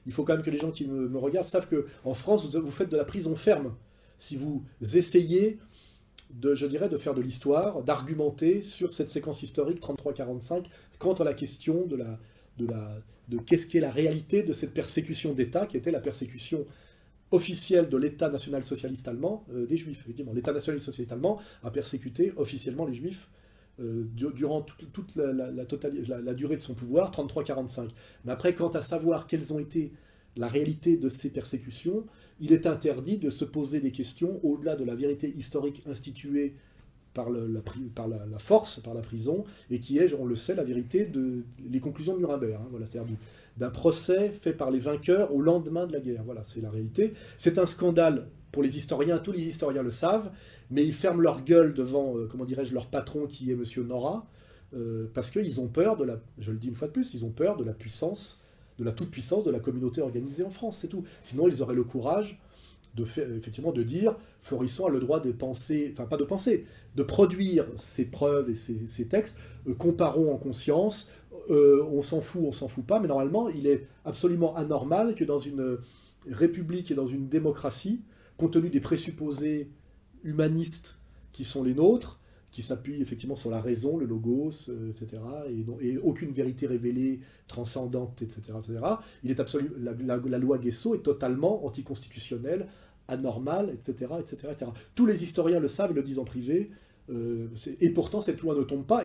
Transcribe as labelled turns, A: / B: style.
A: il faut quand même que les gens qui me regardent savent qu'en France, vous faites de la prison ferme. Si vous essayez je dirais, de faire de l'histoire, d'argumenter sur cette séquence historique 33-45 quant à la question de qu'est-ce qu'est la réalité de cette persécution d'État, qui était la persécution officielle de l'État national socialiste allemand des Juifs. Effectivement, l'État national socialiste allemand a persécuté officiellement les Juifs durant toute la durée de son pouvoir, 33-45. Mais après, quant à savoir quelles ont été la réalité de ces persécutions, il est interdit de se poser des questions au-delà de la vérité historique instituée par la force, par la prison, et qui est, on le sait, la vérité les conclusions de Nuremberg. Hein, voilà, c'est-à-dire d'un procès fait par les vainqueurs au lendemain de la guerre. Voilà, c'est la réalité. C'est un scandale pour les historiens, tous les historiens le savent, mais ils ferment leur gueule devant, comment dirais-je, leur patron qui est M. Nora, parce qu'ils ont peur je le dis une fois de plus, ils ont peur de la puissance, de la toute-puissance de la communauté organisée en France, c'est tout. Sinon, ils auraient le courage effectivement de dire Florisson a le droit de penser, enfin pas de penser, de produire ses preuves et ses textes, comparons en conscience, on s'en fout pas, mais normalement il est absolument anormal que dans une république et dans une démocratie, compte tenu des présupposés humanistes qui sont les nôtres, qui s'appuient effectivement sur la raison, le logos, etc., et aucune vérité révélée, transcendante, etc. Il est la loi Guesso est totalement anticonstitutionnelle, anormale, etc. Tous les historiens le savent et le disent en privé, et pourtant cette loi ne tombe pas.